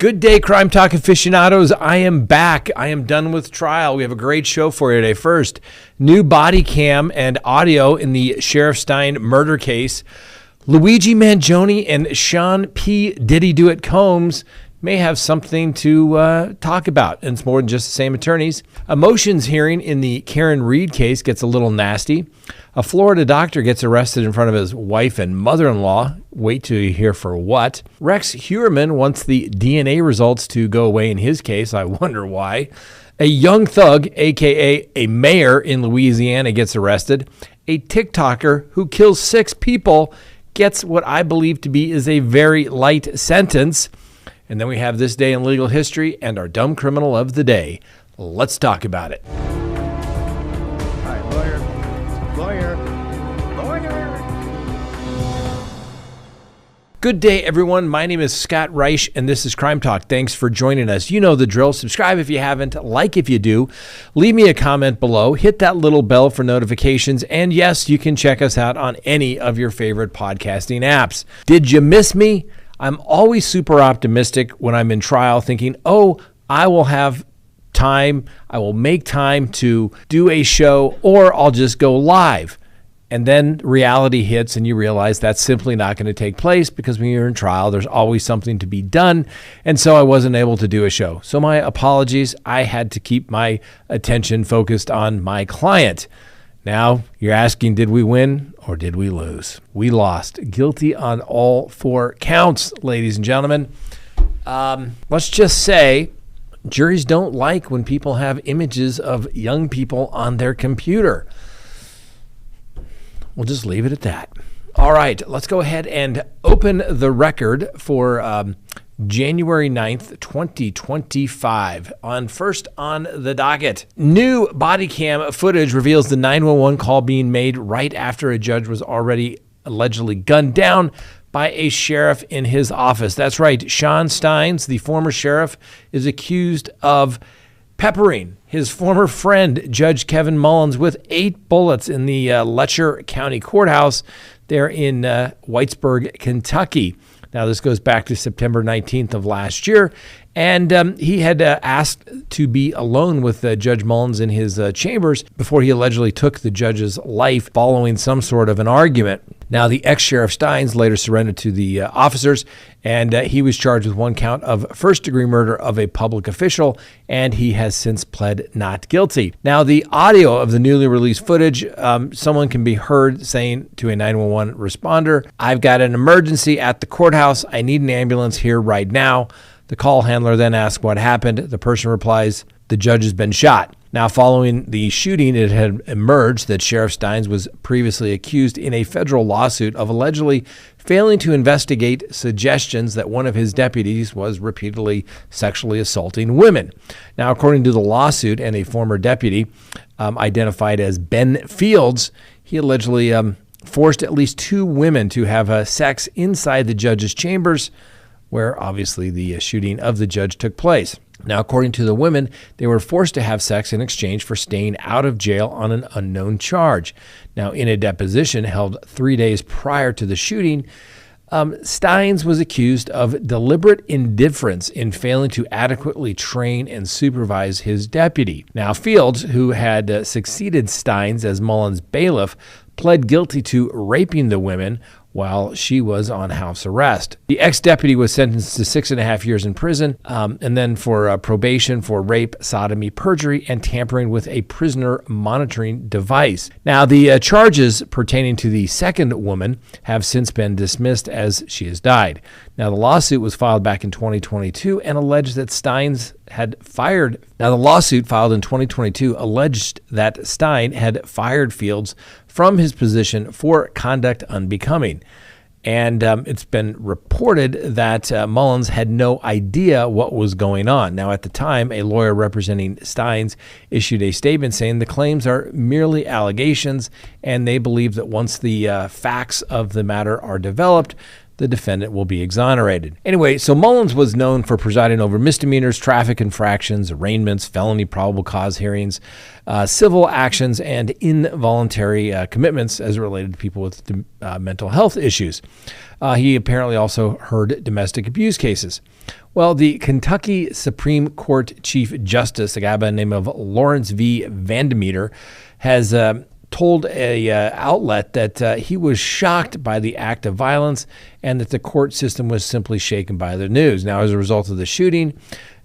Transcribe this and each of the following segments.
Good day, Crime Talk aficionados. I am back. I am done with trial. We have a great show for you today. First, new body cam and audio in the Sheriff Stein murder case. Luigi Mangione and Sean P. Diddy Do It Combs may have something to talk about, and it's more than just the same attorneys. A motions hearing in the Karen Reed case gets a little nasty. A Florida doctor gets arrested in front of his wife and mother-in-law. Wait till you hear for what. Rex Heuermann wants the DNA results to go away in his case. I wonder why. A young thug, a.k.a. a mayor in Louisiana, gets arrested. A TikToker who kills 6 people gets what I believe to be is a very light sentence. And then we have this day in legal history and our dumb criminal of the day. Let's talk about it. All right, lawyer. Good day, everyone. My name is Scott Reich, and this is Crime Talk. Thanks for joining us. You know the drill. Subscribe if you haven't, like if you do. Leave me a comment below. Hit that little bell for notifications. And yes, you can check us out on any of your favorite podcasting apps. Did you miss me? I'm always super optimistic when I'm in trial, thinking, I will have time. I will make time to do a show, or I'll just go live. And then reality hits and you realize that's simply not going to take place, because when you're in trial, there's always something to be done. And so I wasn't able to do a show. So my apologies. I had to keep my attention focused on my client. Now you're asking, did we win or did we lose? We lost. Guilty on all 4 counts, ladies and gentlemen. Let's just say juries don't like when people have images of young people on their computer. We'll just leave it at that. All right, let's go ahead and open the record for January 9th, 2025. First on the docket, new body cam footage reveals the 911 call being made right after a judge was already allegedly gunned down by a sheriff in his office. That's right. Sean Steins, the former sheriff, is accused of peppering his former friend, Judge Kevin Mullins, with 8 bullets in the Letcher County Courthouse there in Whitesburg, Kentucky. Now, this goes back to September 19th of last year, and he had asked to be alone with Judge Mullins in his chambers before he allegedly took the judge's life following some sort of an argument. Now, the ex-sheriff Steins later surrendered to the officers, and he was charged with 1 count of first-degree murder of a public official, and he has since pled not guilty. Now, the audio of the newly released footage, someone can be heard saying to a 911 responder, "I've got an emergency at the courthouse. I need an ambulance here right now." The call handler then asks what happened. The person replies, "The judge has been shot." Now, following the shooting, it had emerged that Sheriff Steins was previously accused in a federal lawsuit of allegedly failing to investigate suggestions that one of his deputies was repeatedly sexually assaulting women. Now, according to the lawsuit and a former deputy identified as Ben Fields, he allegedly forced at least 2 women to have sex inside the judge's chambers, where obviously the shooting of the judge took place. Now, according to the women, they were forced to have sex in exchange for staying out of jail on an unknown charge. Now, in a deposition held 3 days prior to the shooting, Steins was accused of deliberate indifference in failing to adequately train and supervise his deputy. Now, Fields, who had succeeded Steins as Mullins' bailiff, pled guilty to raping the women while she was on house arrest. The ex-deputy was sentenced to 6.5 years in prison, and then for probation for rape, sodomy, perjury, and tampering with a prisoner monitoring device. Now, the charges pertaining to the second woman have since been dismissed as she has died. Now, the lawsuit was filed back in 2022 and alleged that Steins had fired. Now, the lawsuit filed in 2022 alleged that Stein had fired Fields from his position for conduct unbecoming. And it's been reported that Mullins had no idea what was going on. Now, at the time, a lawyer representing Steins issued a statement saying the claims are merely allegations, and they believe that once the facts of the matter are developed, the defendant will be exonerated. Anyway, so Mullins was known for presiding over misdemeanors, traffic infractions, arraignments, felony probable cause hearings, civil actions, and involuntary commitments as related to people with mental health issues. He apparently also heard domestic abuse cases. Well, the Kentucky Supreme Court Chief Justice, a guy by the name of Lawrence V. Vandemeter, has told a outlet that he was shocked by the act of violence and that the court system was simply shaken by the news. Now, as a result of the shooting,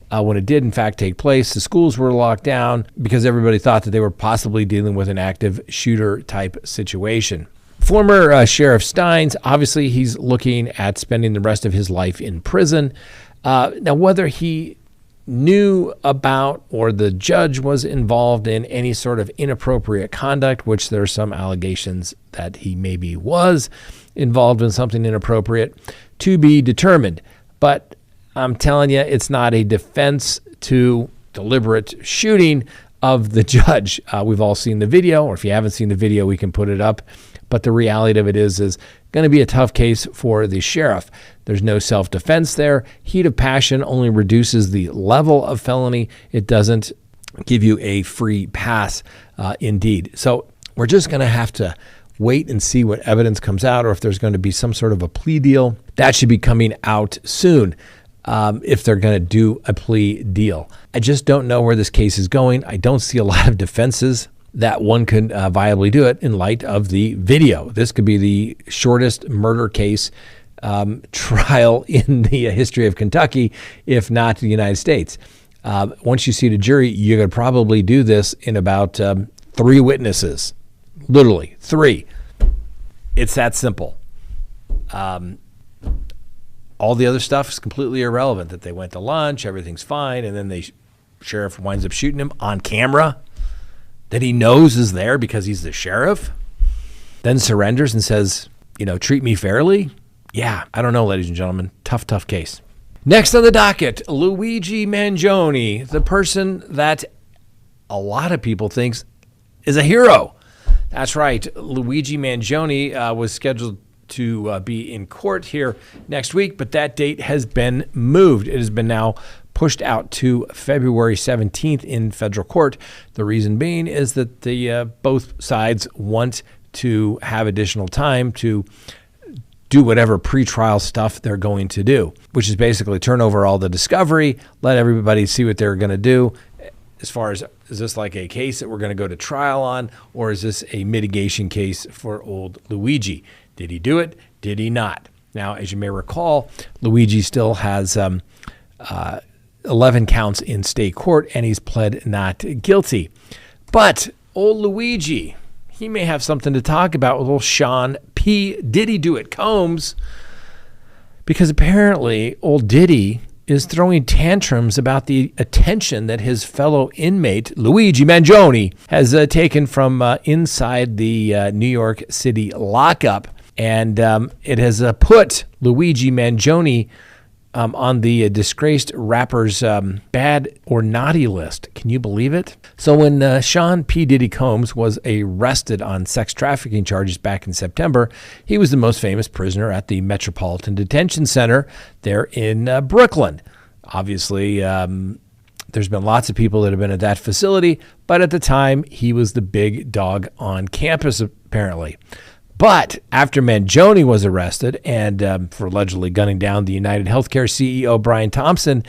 when it did in fact take place, the schools were locked down because everybody thought that they were possibly dealing with an active shooter type situation. Former Sheriff Steins, obviously he's looking at spending the rest of his life in prison. Now, whether he knew about or the judge was involved in any sort of inappropriate conduct, which there are some allegations that he maybe was involved in something inappropriate, to be determined. But I'm telling you, it's not a defense to deliberate shooting of the judge. We've all seen the video, or if you haven't seen the video, we can put it up. But the reality of it is going to be a tough case for the sheriff. There's no self-defense there. Heat of passion only reduces the level of felony. It doesn't give you a free pass, indeed. So we're just going to have to wait and see what evidence comes out, or if there's going to be some sort of a plea deal. That should be coming out soon. If they're going to do a plea deal. I just don't know where this case is going. I don't see a lot of defenses that one could viably do it in light of the video. This could be the shortest murder case trial in the history of Kentucky, if not the United States. Once you see the jury, you could probably do this in about 3 witnesses. Literally, 3. It's that simple. All the other stuff is completely irrelevant, that they went to lunch, everything's fine, and then the sheriff winds up shooting him on camera that he knows is there because he's the sheriff, then surrenders and says, treat me fairly. Yeah, I don't know, ladies and gentlemen. Tough case. Next on the docket, Luigi Mangione, the person that a lot of people think is a hero. That's right. Luigi Mangione was scheduled to be in court here next week, but that date has been moved. It has been now pushed out to February 17th in federal court. The reason being is that the both sides want to have additional time to do whatever pretrial stuff they're going to do, which is basically turn over all the discovery, let everybody see what they're going to do. As far as, is this like a case that we're going to go to trial on, or is this a mitigation case for old Luigi? Did he do it? Did he not? Now, as you may recall, Luigi still has 11 counts in state court, and he's pled not guilty. But old Luigi, he may have something to talk about with old Sean P. Diddy Do It Combs, because apparently old Diddy is throwing tantrums about the attention that his fellow inmate, Luigi Mangione, has taken from inside the New York City lockup. And it has put Luigi Mangione on the disgraced rapper's bad or naughty list. Can you believe it? So when Sean P. Diddy Combs was arrested on sex trafficking charges back in September, he was the most famous prisoner at the Metropolitan Detention Center there in Brooklyn. Obviously, there's been lots of people that have been at that facility, but at the time, he was the big dog on campus, apparently. But after Mangione was arrested and for allegedly gunning down the United Healthcare CEO Brian Thompson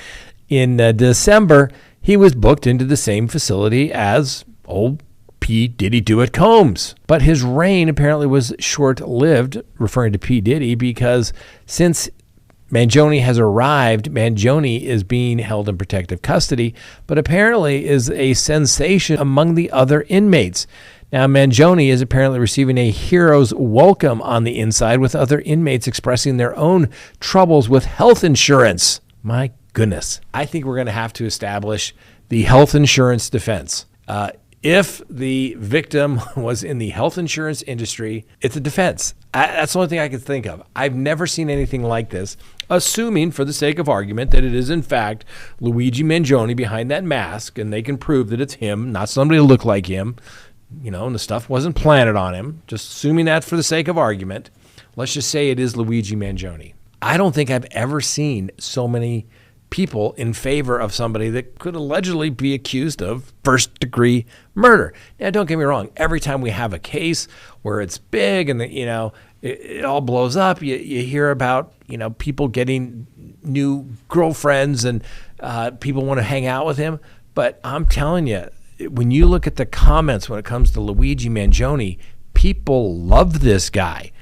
in December, he was booked into the same facility as old P. Diddy Do It Combs. But his reign apparently was short-lived, referring to P. Diddy, because since Mangione has arrived, Mangione is being held in protective custody, but apparently is a sensation among the other inmates. Now, Mangione is apparently receiving a hero's welcome on the inside, with other inmates expressing their own troubles with health insurance. My goodness. I think we're going to have to establish the health insurance defense. If the victim was in the health insurance industry, it's a defense. That's the only thing I can think of. I've never seen anything like this, assuming, for the sake of argument, that it is in fact Luigi Mangione behind that mask, and they can prove that it's him, not somebody to look like him. And the stuff wasn't planted on him. Just assuming that for the sake of argument. let's just say it is Luigi Mangione. I don't think I've ever seen so many people in favor of somebody that could allegedly be accused of first-degree murder. Now, don't get me wrong. Every time we have a case where it's big and it all blows up, you hear about people getting new girlfriends and people want to hang out with him. But I'm telling you, when you look at the comments when it comes to Luigi Mangione, people love this guy,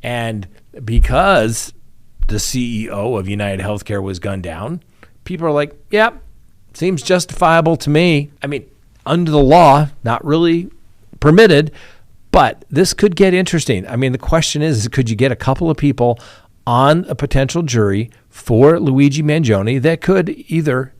and because the CEO of United Healthcare was gunned down, people are like, yep, seems justifiable to me. I mean, under the law, not really permitted, but this could get interesting. I mean, the question is, could you get a couple of people on a potential jury for Luigi Mangione that could either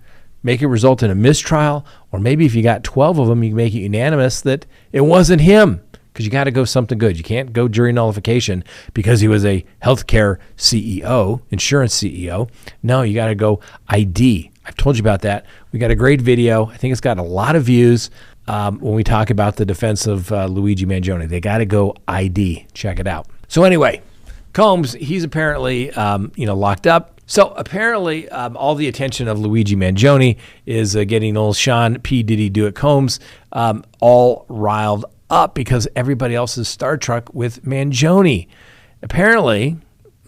make it result in a mistrial, or maybe if you got 12 of them, you can make it unanimous that it wasn't him. Because you got to go something good. You can't go jury nullification because he was a healthcare CEO, insurance CEO. No, you got to go ID. I've told you about that. We got a great video. I think it's got a lot of views when we talk about the defense of Luigi Mangione. They got to go ID. Check it out. So anyway, Combs, he's apparently locked up. So apparently all the attention of Luigi Mangione is getting old Sean P. Diddy Do It Combs all riled up because everybody else is starstruck with Mangione. Apparently,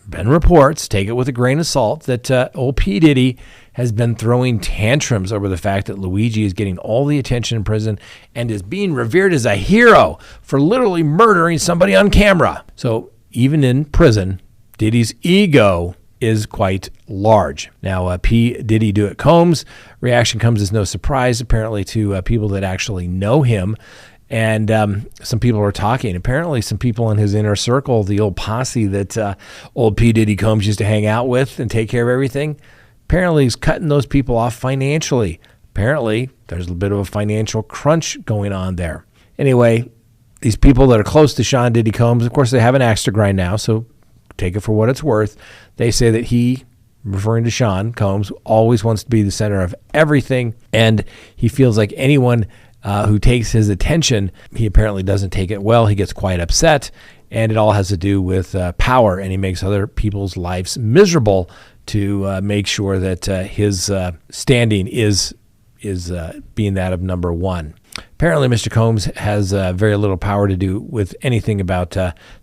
been reports, take it with a grain of salt, that old P. Diddy has been throwing tantrums over the fact that Luigi is getting all the attention in prison and is being revered as a hero for literally murdering somebody on camera. So even in prison, Diddy's ego is quite large. Now, P. Diddy Do It Combs' reaction comes as no surprise, apparently, to people that actually know him. And some people are talking. Apparently, some people in his inner circle, the old posse that old P. Diddy Combs used to hang out with and take care of everything, apparently he's cutting those people off financially. Apparently, there's a bit of a financial crunch going on there. Anyway, these people that are close to Sean Diddy Combs, of course, they have an axe to grind now, so take it for what it's worth. They say that he, referring to Sean Combs, always wants to be the center of everything, and he feels like anyone who takes his attention, he apparently doesn't take it well. He gets quite upset, and it all has to do with power, and he makes other people's lives miserable to make sure that his standing is being that of number one. Apparently, Mr. Combs has very little power to do with anything about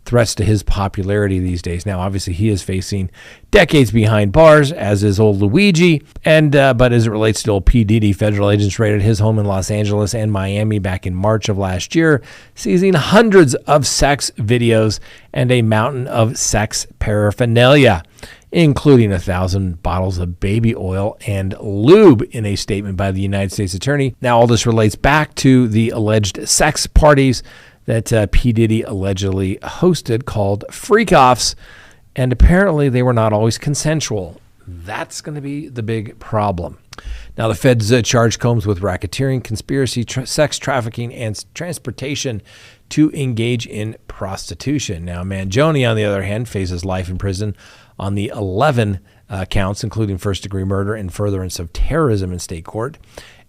threats to his popularity these days. Now, obviously, he is facing decades behind bars, as is old Luigi. But as it relates to old P. Diddy, federal agents raided his home in Los Angeles and Miami back in March of last year, seizing hundreds of sex videos and a mountain of sex paraphernalia, including 1,000 bottles of baby oil and lube, in a statement by the United States Attorney. Now, all this relates back to the alleged sex parties that P. Diddy allegedly hosted called freak-offs, and apparently they were not always consensual. That's going to be the big problem. Now, the feds charged Combs with racketeering, conspiracy, sex trafficking, and transportation to engage in prostitution. Now, Mangione, on the other hand, faces life in prison on the 11 counts, including first-degree murder and furtherance of terrorism in state court.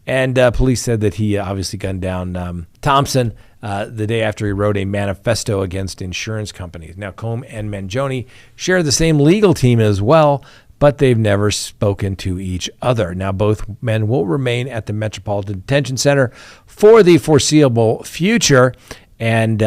And police said that he obviously gunned down Thompson the day after he wrote a manifesto against insurance companies. Now, Combs and Mangione share the same legal team as well, but they've never spoken to each other. Now, both men will remain at the Metropolitan Detention Center for the foreseeable future, and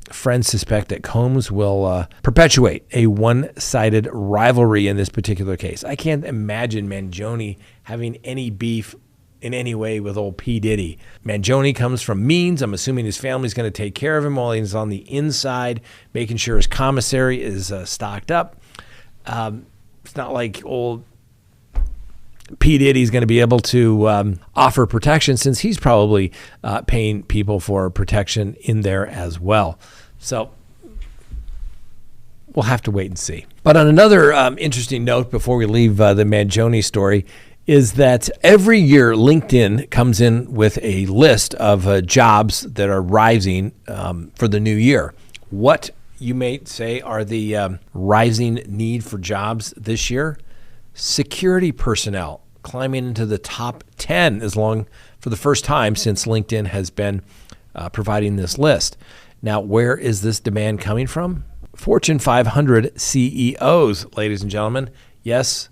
friends suspect that Combs will perpetuate a one-sided rivalry in this particular case. I can't imagine Mangione having any beef in any way with old P. Diddy. Mangione comes from means. I'm assuming his family's going to take care of him while he's on the inside, making sure his commissary is stocked up. It's not like old P. Diddy's going to be able to offer protection, since he's probably paying people for protection in there as well. So we'll have to wait and see. But on another interesting note, before we leave the Mangione story, is that every year LinkedIn comes in with a list of jobs that are rising for the new year. What you may say are the rising need for jobs this year? Security personnel climbing into the top 10 for the first time since LinkedIn has been providing this list. Now, where is this demand coming from? Fortune 500 CEOs, ladies and gentlemen. Yes,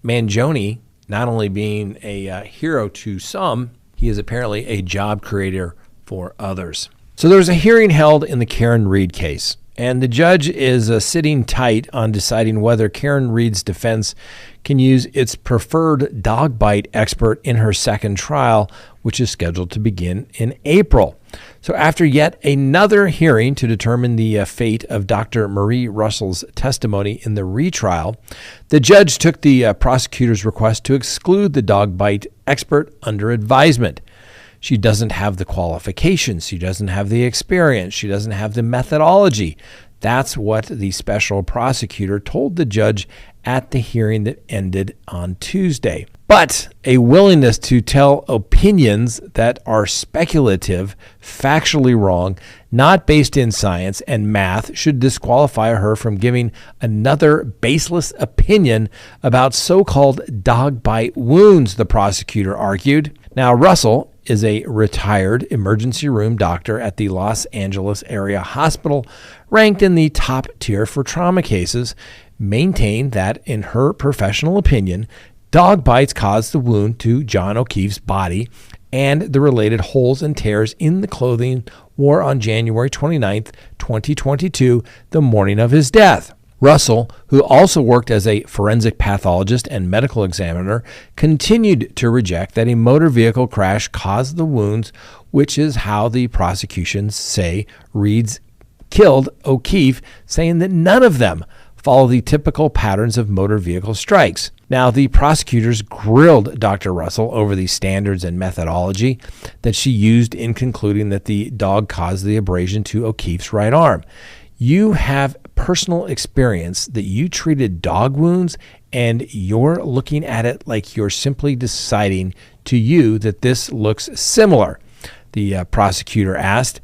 Mangione, not only being a hero to some, he is apparently a job creator for others. So there's a hearing held in the Karen Read case, and the judge is sitting tight on deciding whether Karen Read's defense can use its preferred dog bite expert in her second trial, which is scheduled to begin in April. So after yet another hearing to determine the fate of Dr. Marie Russell's testimony in the retrial, the judge took the prosecutor's request to exclude the dog bite expert under advisement. She doesn't have the qualifications. She doesn't have the experience. She doesn't have the methodology. That's what the special prosecutor told the judge at the hearing that ended on Tuesday. But a willingness to tell opinions that are speculative, factually wrong, not based in science and math should disqualify her from giving another baseless opinion about so-called dog bite wounds, the prosecutor argued. Now, Russell is a retired emergency room doctor at the Los Angeles area hospital, ranked in the top tier for trauma cases, maintained that, in her professional opinion, dog bites caused the wound to John O'Keefe's body and the related holes and tears in the clothing wore on January 29, 2022, the morning of his death. Russell, who also worked as a forensic pathologist and medical examiner, continued to reject that a motor vehicle crash caused the wounds, which is how the prosecutions say Reed's killed O'Keefe, saying that none of them follow the typical patterns of motor vehicle strikes. Now, the prosecutors grilled Dr. Russell over the standards and methodology that she used in concluding that the dog caused the abrasion to O'Keefe's right arm. You have personal experience that you treated dog wounds, and you're looking at it like you're simply deciding to you that this looks similar, the prosecutor asked.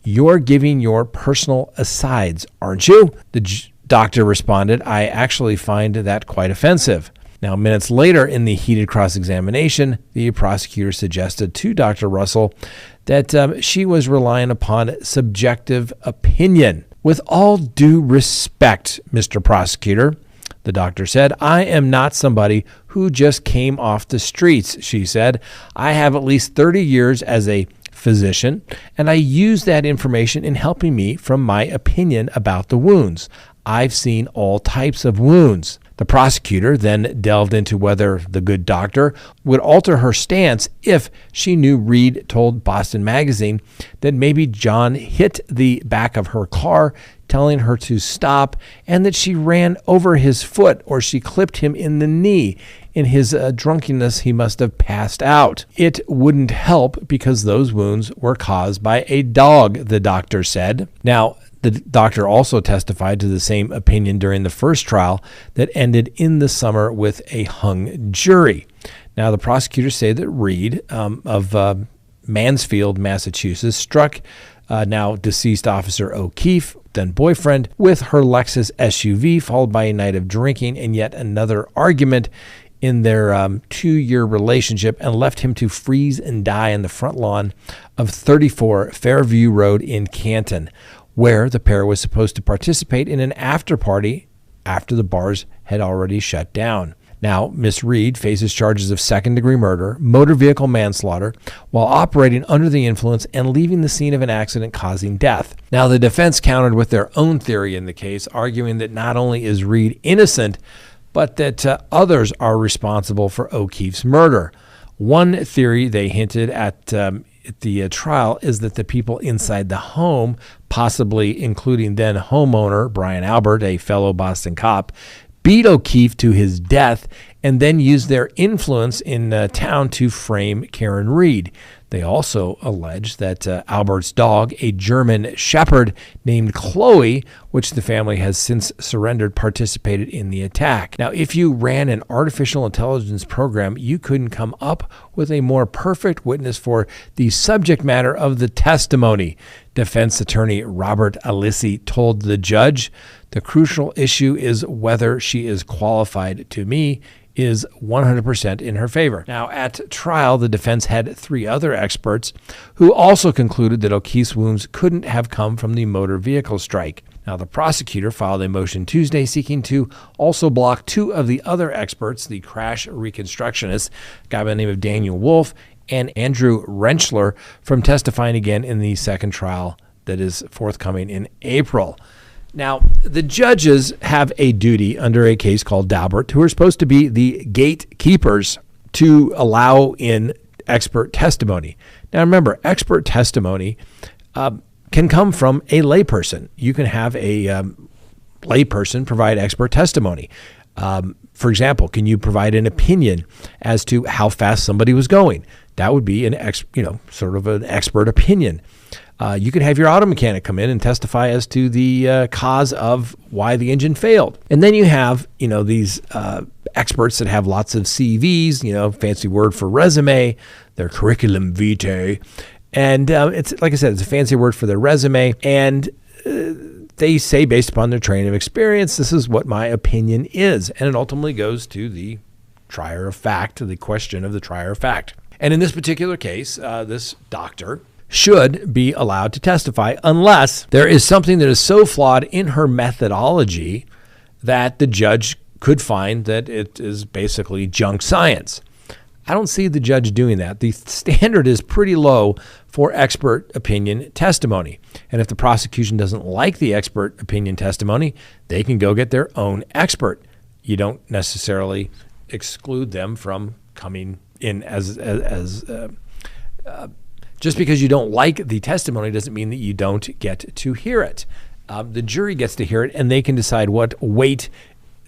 You're giving your personal asides, aren't you? The doctor responded, I actually find that quite offensive. Now, minutes later in the heated cross-examination, the prosecutor suggested to Dr. Russell that she was relying upon subjective opinion. With all due respect, Mr. Prosecutor, the doctor said, I am not somebody who just came off the streets, she said. I have at least 30 years as a physician, and I use that information in helping me from my opinion about the wounds. I've seen all types of wounds. The prosecutor then delved into whether the good doctor would alter her stance if she knew Reed told Boston Magazine that maybe John hit the back of her car, telling her to stop, and that she ran over his foot or she clipped him in the knee. In his drunkenness, he must have passed out. It wouldn't help because those wounds were caused by a dog, the doctor said. Now, the doctor also testified to the same opinion during the first trial that ended in the summer with a hung jury. Now, the prosecutors say that Reed of Mansfield, Massachusetts, struck now deceased Officer O'Keefe, then boyfriend, with her Lexus SUV, followed by a night of drinking and yet another argument in their 2-year relationship, and left him to freeze and die on the front lawn of 34 Fairview Road in Canton, where the pair was supposed to participate in an after party after the bars had already shut down. Now, Miss Reed faces charges of second-degree murder, motor vehicle manslaughter, while operating under the influence and leaving the scene of an accident causing death. Now, the defense countered with their own theory in the case, arguing that not only is Reed innocent, but that others are responsible for O'Keefe's murder. One theory they hinted at the trial is that the people inside the home, possibly including then homeowner Brian Albert, a fellow Boston cop, beat O'Keefe to his death and then used their influence in town to frame Karen Read. They also allege that Albert's dog, a German shepherd named Chloe, which the family has since surrendered, participated in the attack. Now, if you ran an artificial intelligence program, you couldn't come up with a more perfect witness for the subject matter of the testimony, defense attorney Robert Alissi told the judge. The crucial issue is whether she is qualified. To me, is 100% in her favor. Now, at trial, the defense had 3 other experts who also concluded that O'Keefe's wounds couldn't have come from the motor vehicle strike. Now, the prosecutor filed a motion Tuesday seeking to also block two of the other experts, the crash reconstructionist, a guy by the name of Daniel Wolf, and Andrew Rentschler, from testifying again in the second trial that is forthcoming in April. Now, the judges have a duty under a case called Daubert, who are supposed to be the gatekeepers to allow in expert testimony. Now, remember, expert testimony can come from a layperson. You can have a layperson provide expert testimony. For example, can you provide an opinion as to how fast somebody was going? That would be sort of an expert opinion. You could have your auto mechanic come in and testify as to the cause of why the engine failed. And then you have, these experts that have lots of CVs, fancy word for resume, their curriculum vitae. And it's, like I said, it's a fancy word for their resume. And they say, based upon their training of experience, this is what my opinion is. And it ultimately goes to the trier of fact, to the question of the trier of fact. And in this particular case, this doctor should be allowed to testify unless there is something that is so flawed in her methodology that the judge could find that it is basically junk science. I don't see the judge doing that. The standard is pretty low for expert opinion testimony. And if the prosecution doesn't like the expert opinion testimony, they can go get their own expert. You don't necessarily exclude them from coming in as just because you don't like the testimony doesn't mean that you don't get to hear it. The jury gets to hear it, and they can decide what weight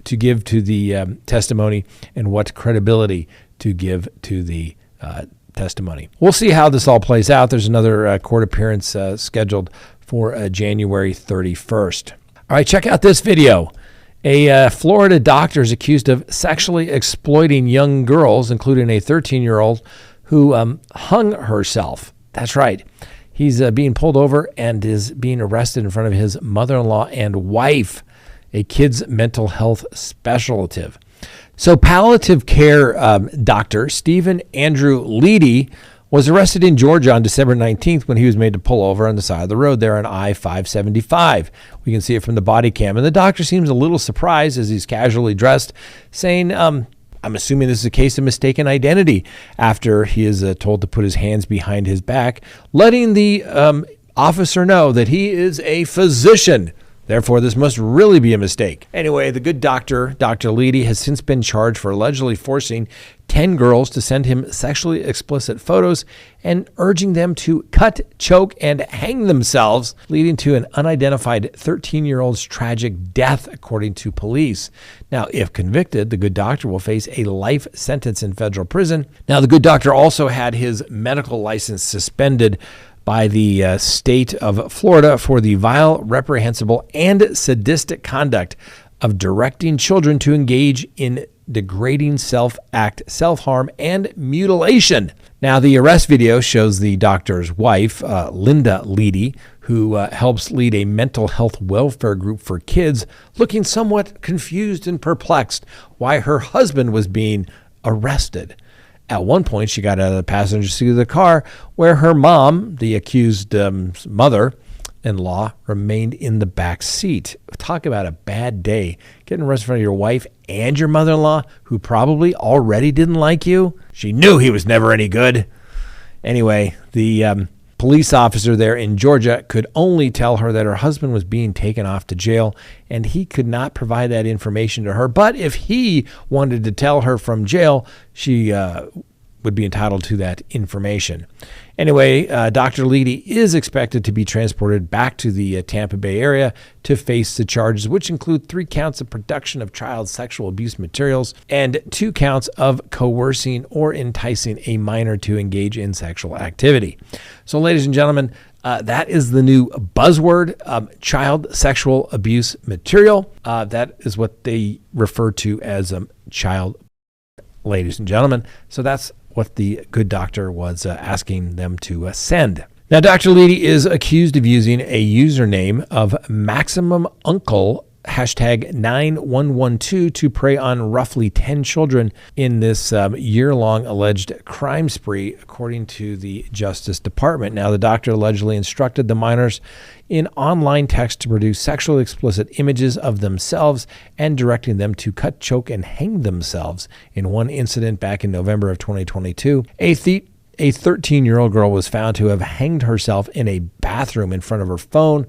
to give to the testimony and what credibility to give to the testimony. We'll see how this all plays out. There's another court appearance scheduled for January 31st. All right, check out this video. A Florida doctor is accused of sexually exploiting young girls, including a 13-year-old who hung herself. That's right. He's being pulled over and is being arrested in front of his mother-in-law and wife, a kid's mental health specialist. So palliative care doctor Stephen Andrew Leedy was arrested in Georgia on December 19th when he was made to pull over on the side of the road there on I-575. We can see it from the body cam. And the doctor seems a little surprised as he's casually dressed, saying, I'm assuming this is a case of mistaken identity, after he is told to put his hands behind his back, letting the officer know that he is a physician. Therefore, this must really be a mistake. Anyway, the good doctor, Dr. Leedy, has since been charged for allegedly forcing 10 girls to send him sexually explicit photos and urging them to cut, choke, and hang themselves, leading to an unidentified 13-year-old's tragic death, according to police. Now, if convicted, the good doctor will face a life sentence in federal prison. Now, the good doctor also had his medical license suspended by the state of Florida for the vile, reprehensible, and sadistic conduct of directing children to engage in degrading self-act, self-harm, and mutilation. Now, the arrest video shows the doctor's wife, Linda Leedy, who helps lead a mental health welfare group for kids, looking somewhat confused and perplexed why her husband was being arrested. At one point, she got out of the passenger seat of the car where her mom, the accused mother-in-law, remained in the back seat. Talk about a bad day. Getting arrested in front of your wife and your mother-in-law, who probably already didn't like you. She knew he was never any good. Anyway, the police officer there in Georgia could only tell her that her husband was being taken off to jail, and he could not provide that information to her. But if he wanted to tell her from jail, she would be entitled to that information. Anyway, Dr. Leedy is expected to be transported back to the Tampa Bay area to face the charges, which include 3 counts of production of child sexual abuse materials and 2 counts of coercing or enticing a minor to engage in sexual activity. So, ladies and gentlemen, that is the new buzzword, child sexual abuse material. That is what they refer to as child, ladies and gentlemen. So that's what the good doctor was asking them to send. Now, Dr. Leedy is accused of using a username of Maximum Uncle hashtag 9112 to prey on roughly 10 children in this year-long alleged crime spree, according to the Justice Department. Now, the doctor allegedly instructed the minors in online text to produce sexually explicit images of themselves and directing them to cut, choke, and hang themselves. In one incident back in November of 2022, a 13-year-old girl was found to have hanged herself in a bathroom in front of her phone,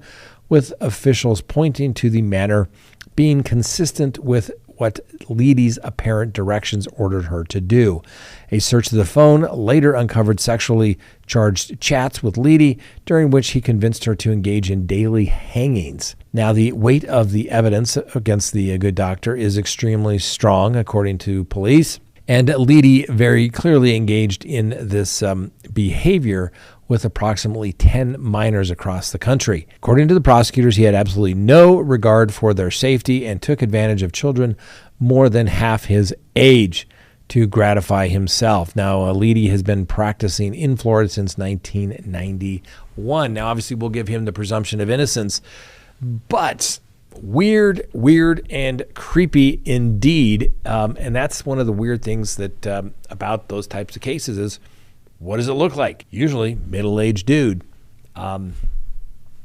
with officials pointing to the manner being consistent with what Leedy's apparent directions ordered her to do. A search of the phone later uncovered sexually charged chats with Leedy, during which he convinced her to engage in daily hangings. Now, the weight of the evidence against the good doctor is extremely strong, according to police. And Leedy very clearly engaged in this behavior with approximately 10 minors across the country. According to the prosecutors, he had absolutely no regard for their safety and took advantage of children more than half his age to gratify himself. Now, Leedy has been practicing in Florida since 1991. Now, obviously, we'll give him the presumption of innocence, but weird, and creepy indeed. And that's one of the weird things that about those types of cases is, what does it look like? Usually middle-aged dude.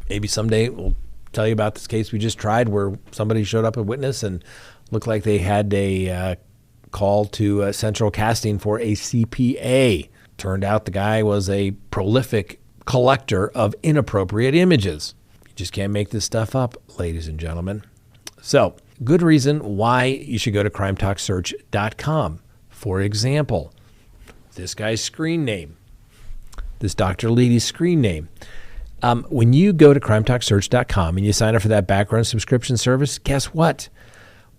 Maybe someday we'll tell you about this case we just tried where somebody showed up a witness and looked like they had a call to central casting for a CPA. Turned out the guy was a prolific collector of inappropriate images. You just can't make this stuff up, ladies and gentlemen. So, good reason why you should go to CrimeTalkSearch.com. For example, this guy's screen name, this Dr. Leedy's screen name. When you go to CrimeTalkSearch.com and you sign up for that background subscription service, guess what?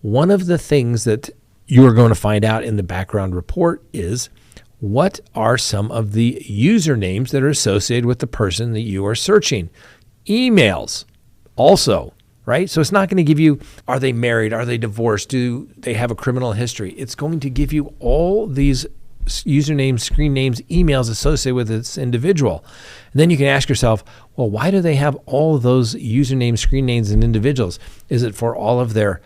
One of the things that you are going to find out in the background report is what are some of the usernames that are associated with the person that you are searching. Emails also, right? So it's not going to give you, are they married? Are they divorced? Do they have a criminal history? It's going to give you all these usernames, screen names, emails associated with this individual. And then you can ask yourself, well, why do they have all of those usernames, screen names, and individuals? Is it for all of their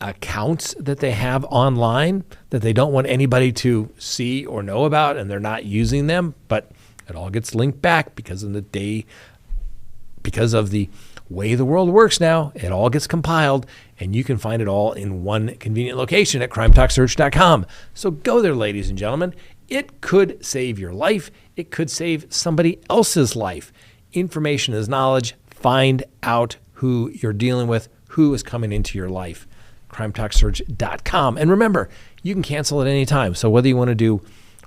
accounts that they have online that they don't want anybody to see or know about and they're not using them? But it all gets linked back because of the way the world works now. It all gets compiled, and you can find it all in one convenient location at CrimeTalkSearch.com. So go there, ladies and gentlemen. It could save your life. It could save somebody else's life. Information is knowledge. Find out who you're dealing with, who is coming into your life. CrimeTalkSearch.com. And remember, you can cancel at any time. So whether you want to do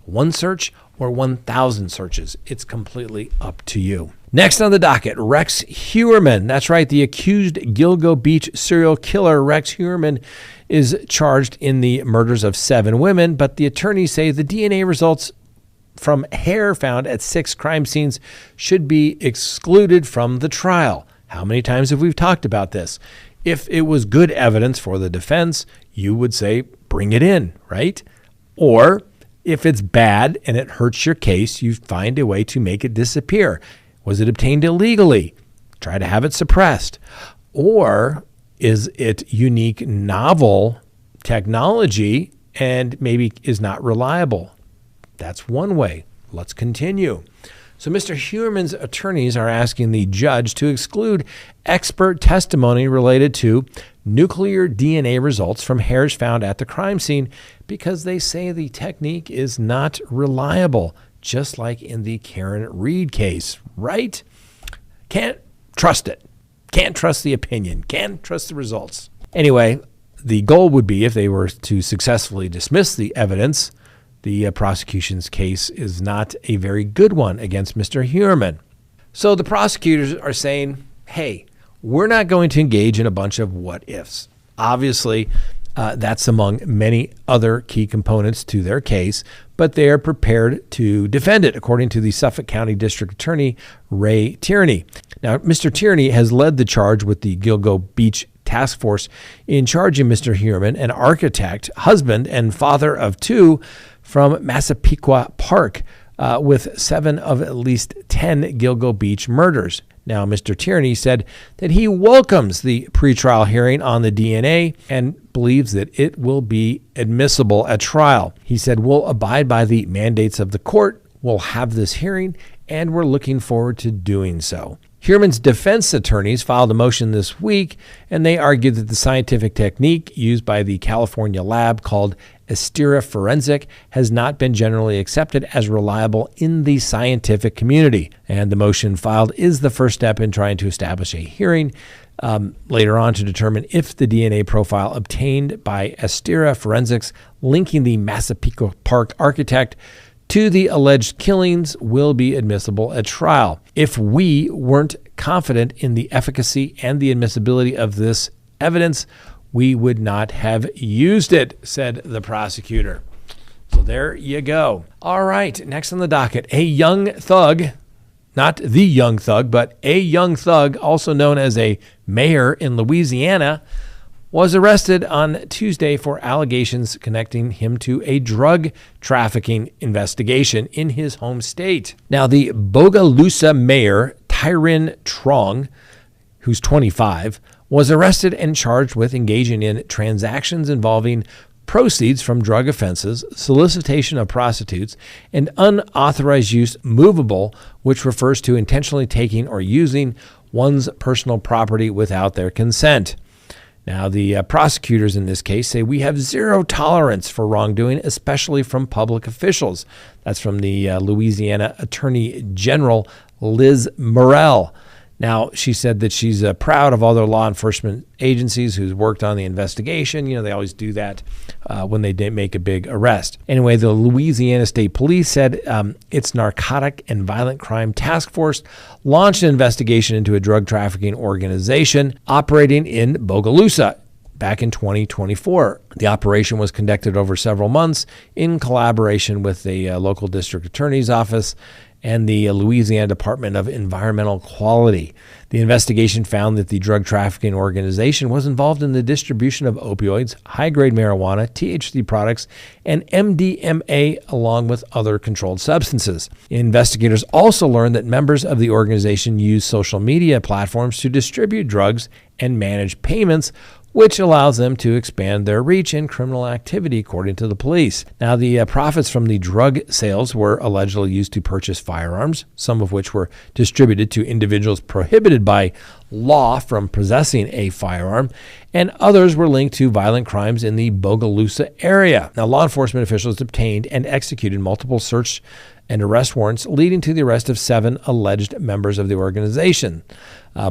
one search or 1,000 searches, it's completely up to you. Next on the docket, Rex Heuermann. That's right, the accused Gilgo Beach serial killer Rex Heuermann is charged in the murders of 7 women, but the attorneys say the DNA results from hair found at 6 crime scenes should be excluded from the trial. How many times have we talked about this? If it was good evidence for the defense, you would say, bring it in, right? Or if it's bad and it hurts your case, you find a way to make it disappear. Was it obtained illegally? Try to have it suppressed. Or is it unique, novel technology and maybe is not reliable? That's one way. Let's continue. So Mr. Heuermann's attorneys are asking the judge to exclude expert testimony related to nuclear DNA results from hairs found at the crime scene because they say the technique is not reliable, just like in the Karen Reed case, right? Can't trust it. Can't trust the opinion. Can't trust the results. Anyway, the goal would be if they were to successfully dismiss the evidence, the prosecution's case is not a very good one against Mr. Heuermann. So the prosecutors are saying, hey, we're not going to engage in a bunch of what-ifs. Obviously, that's among many other key components to their case, but they are prepared to defend it, according to the Suffolk County District Attorney, Ray Tierney. Now, Mr. Tierney has led the charge with the Gilgo Beach Task Force in charging Mr. Heuermann, an architect, husband, and father of 2 from Massapequa Park, with 7 of at least 10 Gilgo Beach murders. Now, Mr. Tierney said that he welcomes the pretrial hearing on the DNA and believes that it will be admissible at trial. He said, "We'll abide by the mandates of the court. We'll have this hearing, and we're looking forward to doing so." Heuermann's defense attorneys filed a motion this week, and they argued that the scientific technique used by the California lab called Astera Forensic has not been generally accepted as reliable in the scientific community. And the motion filed is the first step in trying to establish a hearing later on to determine if the DNA profile obtained by Astera Forensics linking the Massapequa Park architect to the alleged killings will be admissible at trial. If we weren't confident in the efficacy and the admissibility of this evidence, we would not have used it, said the prosecutor. So there you go. All right, next on the docket, a young thug, not the young thug, but a young thug, also known as a mayor in Louisiana, was arrested on Tuesday for allegations connecting him to a drug trafficking investigation in his home state. Now, the Bogalusa mayor, Tyrin Trong, who's 25, was arrested and charged with engaging in transactions involving proceeds from drug offenses, solicitation of prostitutes, and unauthorized use movable, which refers to intentionally taking or using one's personal property without their consent. Now, the prosecutors in this case say we have zero tolerance for wrongdoing, especially from public officials. That's from the Louisiana Attorney General, Liz Murrell. Now, she said that she's proud of other law enforcement agencies who's worked on the investigation. You know, they always do that when they make a big arrest. Anyway, the Louisiana State Police said its Narcotic and Violent Crime Task Force launched an investigation into a drug trafficking organization operating in Bogalusa back in 2024. The operation was conducted over several months in collaboration with the local district attorney's office and the Louisiana Department of Environmental Quality. The investigation found that the drug trafficking organization was involved in the distribution of opioids, high-grade marijuana, THC products, and MDMA, along with other controlled substances. Investigators also learned that members of the organization use social media platforms to distribute drugs and manage payments, which allows them to expand their reach in criminal activity, according to the police. Now, the profits from the drug sales were allegedly used to purchase firearms, some of which were distributed to individuals prohibited by law from possessing a firearm, and others were linked to violent crimes in the Bogalusa area. Now, law enforcement officials obtained and executed multiple search and arrest warrants, leading to the arrest of 7 alleged members of the organization.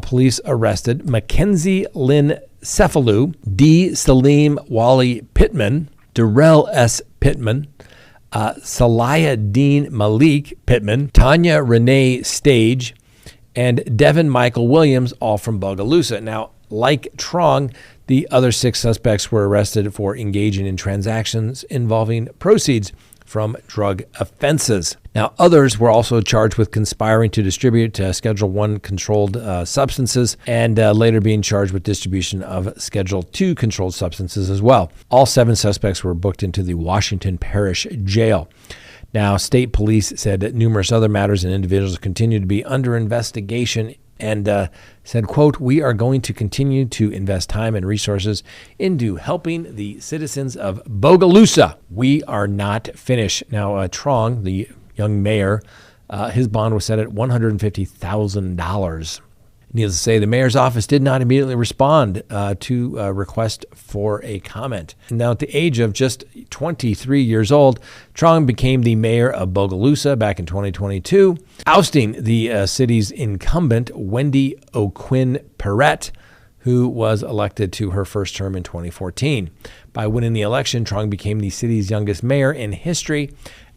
Police arrested Mackenzie Lynn Cephalou, D. Salim Wally Pittman, Darrell S. Pittman, Salaya Dean Malik Pittman, Tanya Renee Stage, and Devin Michael Williams, all from Bogalusa. Now, like Trong, the other 6 suspects were arrested for engaging in transactions involving proceeds from drug offenses. Now, others were also charged with conspiring to distribute Schedule I controlled substances and later being charged with distribution of Schedule II controlled substances as well. All 7 suspects were booked into the Washington Parish Jail. Now, state police said that numerous other matters and individuals continue to be under investigation and said, quote, "We are going to continue to invest time and resources into helping the citizens of Bogalusa. We are not finished." Now, Trong, the young mayor, his bond was set at $150,000. Needless to say, the mayor's office did not immediately respond to a request for a comment. Now, at the age of just 23 years old, Trong became the mayor of Bogalusa back in 2022, ousting the city's incumbent, Wendy O'Quinn Perrette, who was elected to her first term in 2014. By winning the election, Trong became the city's youngest mayor in history,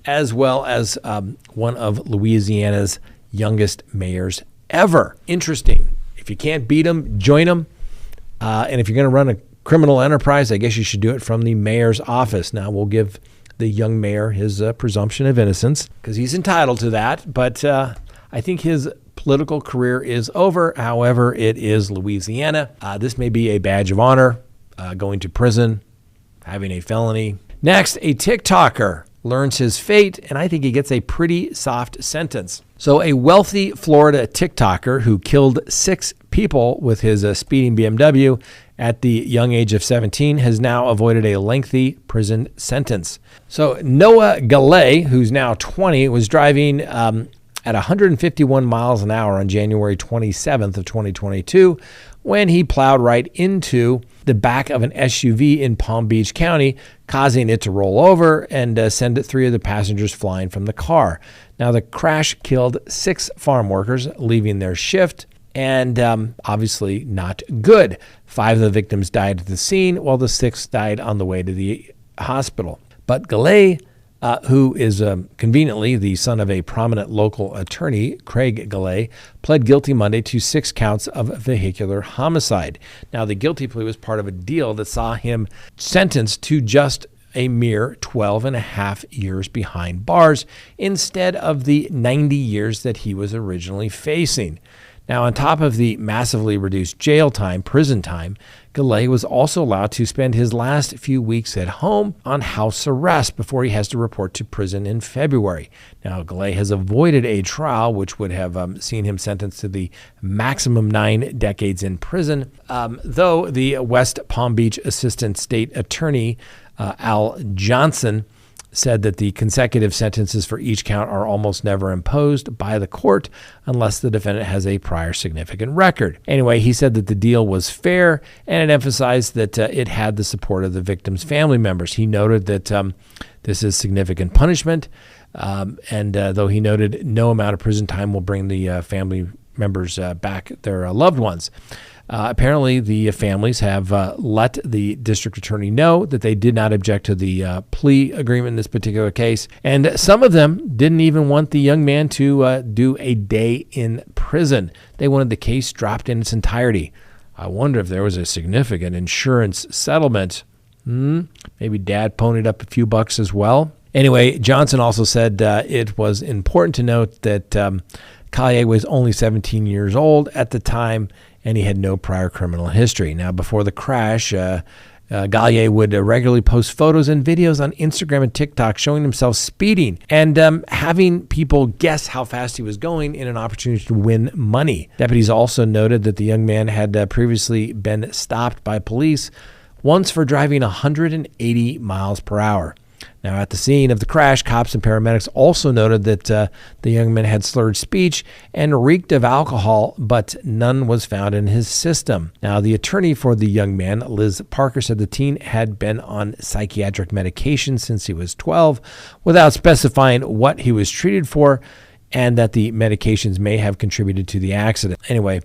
as well as one of Louisiana's youngest mayors ever. Interesting. If you can't beat them, join them. And if you're going to run a criminal enterprise, I guess you should do it from the mayor's office. Now, we'll give the young mayor his presumption of innocence because he's entitled to that. But I think his political career is over. However, it is Louisiana. This may be a badge of honor, going to prison, having a felony. Next, a TikToker learns his fate, and I think he gets a pretty soft sentence. So a wealthy Florida TikToker who killed 6 people with his speeding BMW at the young age of 17 has now avoided a lengthy prison sentence. So Noah Gallet, who's now 20, was driving at 151 miles an hour on January 27th of 2022 when he plowed right into the back of an SUV in Palm Beach County, causing it to roll over and send 3 of the passengers flying from the car. Now, the crash killed 6 farm workers leaving their shift, and obviously not good. 5 of the victims died at the scene, while the 6th died on the way to the hospital. But Gallet, who is conveniently the son of a prominent local attorney, Craig Gallet, pled guilty Monday to 6 counts of vehicular homicide. Now, the guilty plea was part of a deal that saw him sentenced to just a mere 12 and a half years behind bars instead of the 90 years that he was originally facing. Now, on top of the massively reduced jail time, prison time, Gallet was also allowed to spend his last few weeks at home on house arrest before he has to report to prison in February. Now, Gallet has avoided a trial which would have seen him sentenced to the maximum 9 decades in prison, though the West Palm Beach Assistant State Attorney Al Johnson said that the consecutive sentences for each count are almost never imposed by the court unless the defendant has a prior significant record. Anyway, he said that the deal was fair, and it emphasized that it had the support of the victim's family members. He noted that this is significant punishment, and though he noted no amount of prison time will bring the family members back their loved ones. Apparently, the families have let the district attorney know that they did not object to the plea agreement in this particular case. And some of them didn't even want the young man to do a day in prison. They wanted the case dropped in its entirety. I wonder if there was a significant insurance settlement. Maybe Dad ponied up a few bucks as well. Anyway, Johnson also said it was important to note that Gallet was only 17 years old at the time, and he had no prior criminal history. Now, before the crash, Gallet would regularly post photos and videos on Instagram and TikTok showing himself speeding and having people guess how fast he was going in an opportunity to win money. Deputies also noted that the young man had previously been stopped by police once for driving 180 miles per hour. Now, at the scene of the crash, cops and paramedics also noted that the young man had slurred speech and reeked of alcohol, but none was found in his system. Now, the attorney for the young man, Liz Parker, said the teen had been on psychiatric medication since he was 12, without specifying what he was treated for, and that the medications may have contributed to the accident. Anyway,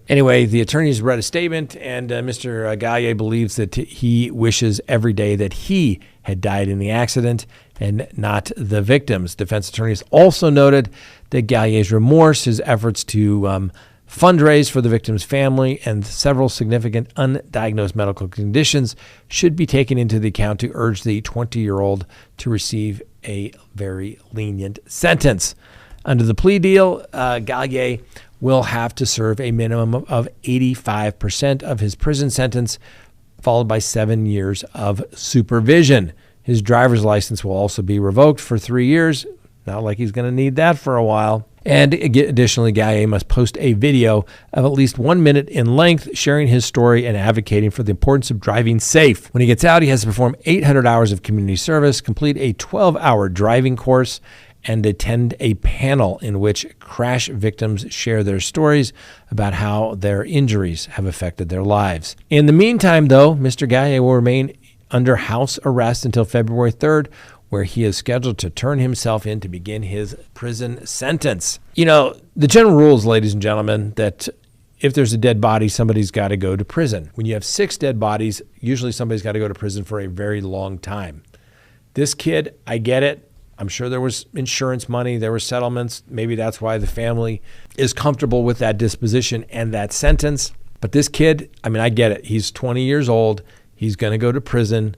the attorneys read a statement, and Mr. Gallet believes that he wishes every day that he had died in the accident and not the victims. Defense attorneys also noted that Gallet's remorse, his efforts to fundraise for the victim's family, and several significant undiagnosed medical conditions should be taken into the account to urge the 20-year-old to receive a very lenient sentence. Under the plea deal, Gallet will have to serve a minimum of 85% of his prison sentence, followed by 7 years of supervision. His driver's license will also be revoked for 3 years. Not like he's going to need that for a while. And additionally, Gallet must post a video of at least 1 minute in length sharing his story and advocating for the importance of driving safe. When he gets out, he has to perform 800 hours of community service, complete a 12-hour driving course, and attend a panel in which crash victims share their stories about how their injuries have affected their lives. In the meantime, though, Mr. Gallet will remain under house arrest until February 3rd, where he is scheduled to turn himself in to begin his prison sentence. You know, the general rule is, ladies and gentlemen, that if there's a dead body, somebody's got to go to prison. When you have 6 dead bodies, usually somebody's got to go to prison for a very long time. This kid, I get it. I'm sure there was insurance money, there were settlements. Maybe that's why the family is comfortable with that disposition and that sentence. But this kid, I mean, I get it. He's 20 years old. He's going to go to prison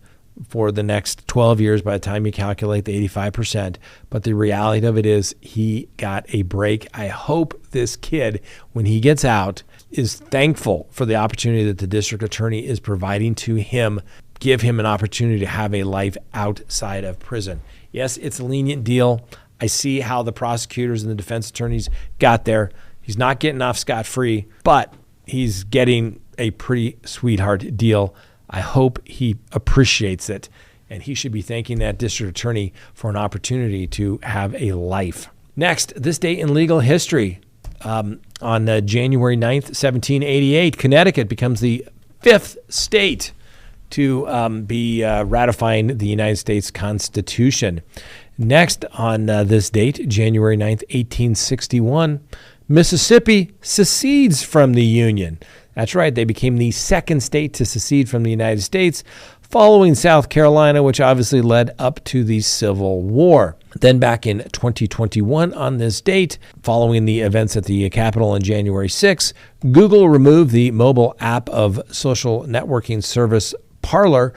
for the next 12 years by the time you calculate the 85%. But the reality of it is he got a break. I hope this kid, when he gets out, is thankful for the opportunity that the district attorney is providing to him, give him an opportunity to have a life outside of prison. Yes, it's a lenient deal. I see how the prosecutors and the defense attorneys got there. He's not getting off scot-free, but he's getting a pretty sweetheart deal. I hope he appreciates it, and he should be thanking that district attorney for an opportunity to have a life. Next, this day in legal history. On January 9th, 1788, Connecticut becomes the 5th state to be ratifying the United States Constitution. Next, on this date, January 9th, 1861, Mississippi secedes from the Union. That's right, they became the 2nd state to secede from the United States, following South Carolina, which obviously led up to the Civil War. Then back in 2021 on this date, following the events at the Capitol on January 6, Google removed the mobile app of social networking service Parler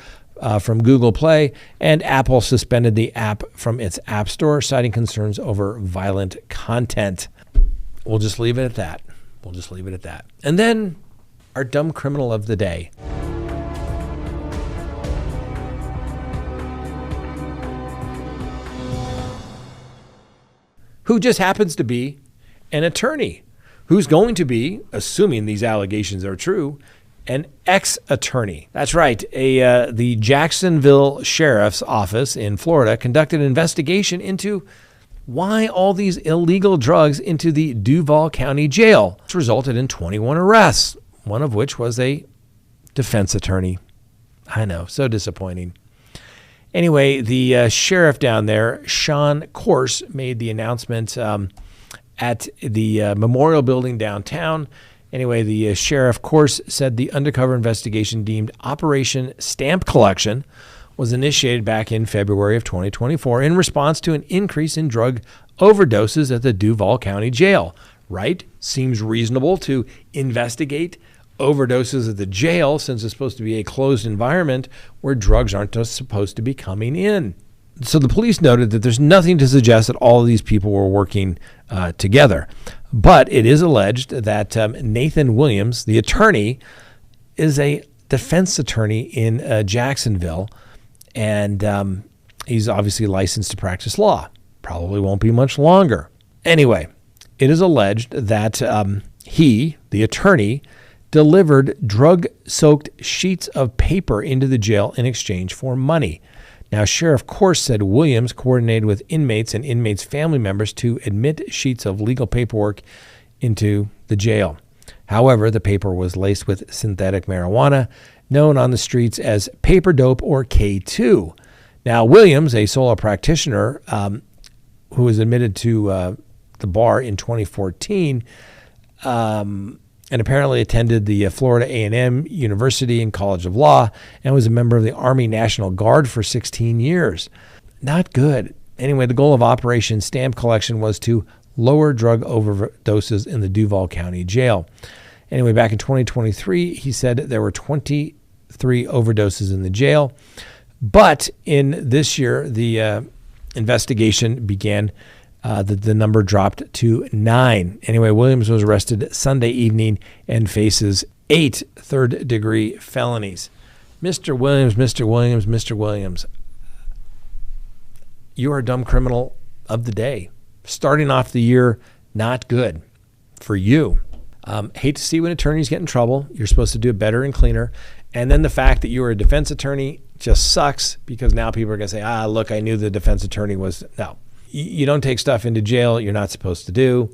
from Google Play, and Apple suspended the app from its App Store, citing concerns over violent content. We'll just leave it at that. And then our dumb criminal of the day. Who just happens to be an attorney, who's going to be, assuming these allegations are true, an ex-attorney. That's right. The Jacksonville Sheriff's Office in Florida conducted an investigation into why all these illegal drugs into the Duval County Jail, which resulted in 21 arrests, one of which was a defense attorney. I know, so disappointing. Anyway, the sheriff down there, Sean Corse, made the announcement at the Memorial Building downtown. Anyway, the sheriff Corse said the undercover investigation deemed Operation Stamp Collection was initiated back in February of 2024 in response to an increase in drug overdoses at the Duval County Jail. Right? Seems reasonable to investigate overdoses at the jail, since it's supposed to be a closed environment where drugs aren't just supposed to be coming in. So the police noted that there's nothing to suggest that all of these people were working together. But it is alleged that Nathan Williams, the attorney, is a defense attorney in Jacksonville, and he's obviously licensed to practice law. Probably won't be much longer. Anyway, it is alleged that he, the attorney, delivered drug-soaked sheets of paper into the jail in exchange for money. Now, Sheriff Corse said Williams coordinated with inmates and inmates' family members to admit sheets of legal paperwork into the jail. However, the paper was laced with synthetic marijuana, known on the streets as paper dope or K2. Now, Williams, a solo practitioner who was admitted to the bar in 2014, and apparently attended the Florida A&M University and College of Law, and was a member of the Army National Guard for 16 years. Not good. Anyway, the goal of Operation Stamp Collection was to lower drug overdoses in the Duval County Jail. Anyway, back in 2023, he said there were 23 overdoses in the jail. But in this year, the investigation began. The number dropped to 9. Anyway, Williams was arrested Sunday evening and faces 8 third-degree felonies. Mr. Williams, you are a dumb criminal of the day. Starting off the year, not good for you. Hate to see when attorneys get in trouble. You're supposed to do it better and cleaner. And then the fact that you were a defense attorney just sucks, because now people are going to say, look, I knew the defense attorney was... No. You don't take stuff into jail you're not supposed to do.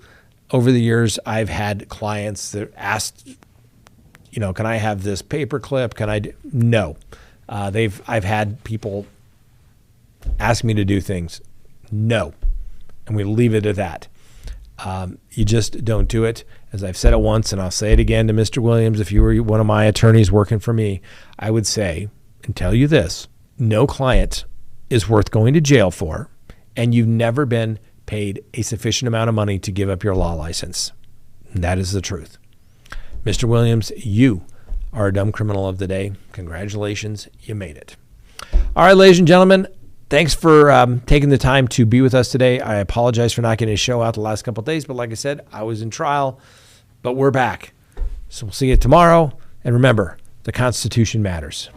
Over the years, I've had clients that asked, can I have this paper clip? Can I do? No. I've had people ask me to do things. No. And we leave it at that. You just don't do it. As I've said it once, and I'll say it again to Mr. Williams, if you were one of my attorneys working for me, I would say and tell you this: no client is worth going to jail for, and you've never been paid a sufficient amount of money to give up your law license. That is the truth. Mr. Williams, you are a dumb criminal of the day. Congratulations, you made it. All right, ladies and gentlemen, thanks for taking the time to be with us today. I apologize for not getting a show out the last couple of days, but like I said, I was in trial, but we're back. So we'll see you tomorrow. And remember, the Constitution matters.